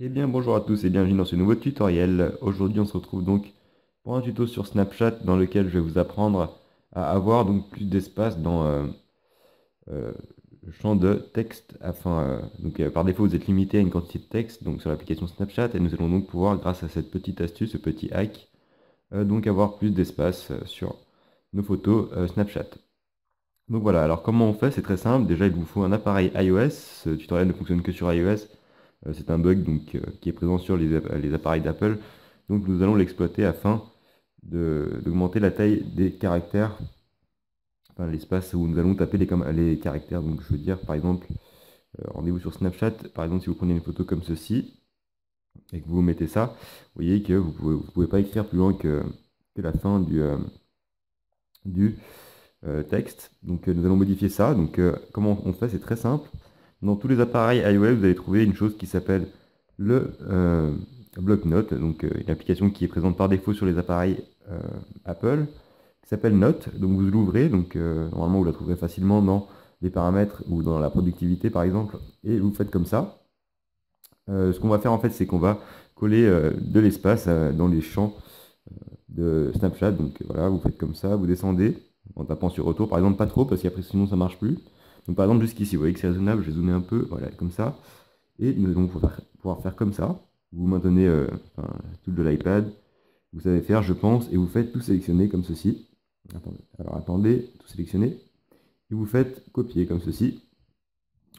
Eh bien bonjour à tous et bienvenue dans ce nouveau tutoriel. Aujourd'hui on se retrouve donc pour un tuto sur Snapchat dans lequel je vais vous apprendre à avoir donc plus d'espace dans euh, le champ de texte afin par défaut vous êtes limité à une quantité de texte donc sur l'application Snapchat et nous allons donc pouvoir grâce à cette petite astuce, ce petit hack, donc avoir plus d'espace sur nos photos Snapchat. Donc voilà, alors comment on fait? C'est très simple. Déjà il vous faut un appareil iOS. Ce tutoriel ne fonctionne que sur iOS. C'est un bug qui est présent sur les appareils d'Apple. Donc nous allons l'exploiter afin d'augmenter la taille des caractères, enfin l'espace où nous allons taper les caractères. Donc je veux dire par exemple, rendez-vous sur Snapchat, par exemple si vous prenez une photo comme ceci et que vous mettez ça, vous voyez que vous pouvez pas écrire plus loin que la fin du texte. Donc nous allons modifier ça. Donc comment on fait? C'est très simple. Dans tous les appareils iOS, vous allez trouver une chose qui s'appelle le bloc-notes, donc une application qui est présente par défaut sur les appareils Apple, qui s'appelle Note. Donc vous l'ouvrez, donc normalement vous la trouverez facilement dans les paramètres ou dans la productivité par exemple, et vous faites comme ça. Ce qu'on va faire en fait, c'est qu'on va coller de l'espace dans les champs de Snapchat. Donc voilà, vous faites comme ça, vous descendez en tapant sur retour, par exemple pas trop, parce qu'après sinon ça marche plus. Donc par exemple jusqu'ici, vous voyez que c'est raisonnable, je vais zoomer un peu, voilà, comme ça. Et nous allons pouvoir faire comme ça. Vous maintenez enfin, tout de l'iPad, vous savez faire, je pense, et vous faites tout sélectionner comme ceci. Attendez, alors attendez, tout sélectionner. Et vous faites copier comme ceci.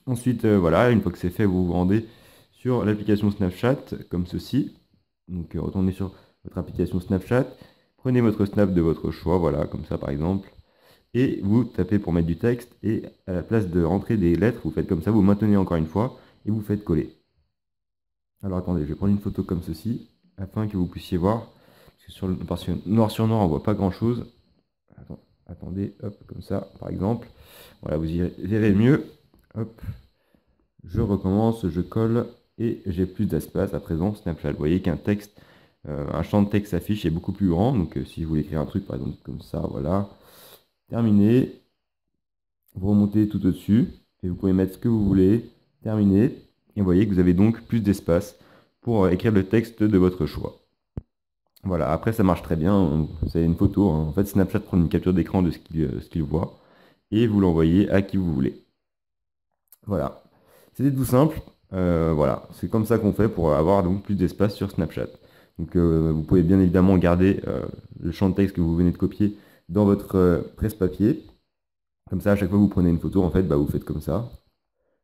Ensuite, voilà, une fois que c'est fait, vous vous rendez sur l'application Snapchat, comme ceci. Donc retournez sur votre application Snapchat, prenez votre snap de votre choix, voilà, comme ça par exemple, et vous tapez pour mettre du texte, et à la place de rentrer des lettres, vous faites comme ça, vous maintenez encore une fois, et vous faites coller. Alors attendez, je vais prendre une photo comme ceci, afin que vous puissiez voir, parce que noir sur noir, on voit pas grand chose. Attendez, hop, comme ça, par exemple. Voilà, vous y verrez mieux. Hop, je recommence, je colle, et j'ai plus d'espace à présent. Snapchat, vous voyez qu'un texte, un champ de texte s'affiche est beaucoup plus grand. Donc si vous voulez écrire un truc, par exemple, comme ça, voilà. Terminé. Vous remontez tout au-dessus, et vous pouvez mettre ce que vous voulez. Terminé. Et vous voyez que vous avez donc plus d'espace pour écrire le texte de votre choix. Voilà, après ça marche très bien, c'est une photo, hein. En fait Snapchat prend une capture d'écran de ce qu'il voit et vous l'envoyez à qui vous voulez. Voilà, c'était tout simple. Voilà, c'est comme ça qu'on fait pour avoir donc plus d'espace sur Snapchat. Donc vous pouvez bien évidemment garder le champ de texte que vous venez de copier dans votre presse-papier. Comme ça, à chaque fois que vous prenez une photo, en fait, bah, vous faites comme ça,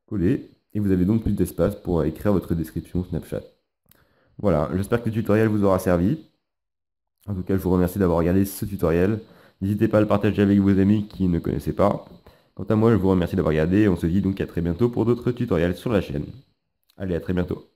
coller, et vous avez donc plus d'espace pour écrire votre description Snapchat. Voilà, j'espère que le tutoriel vous aura servi. En tout cas, je vous remercie d'avoir regardé ce tutoriel. N'hésitez pas à le partager avec vos amis qui ne connaissaient pas. Quant à moi, je vous remercie d'avoir regardé et on se dit donc à très bientôt pour d'autres tutoriels sur la chaîne. Allez, à très bientôt.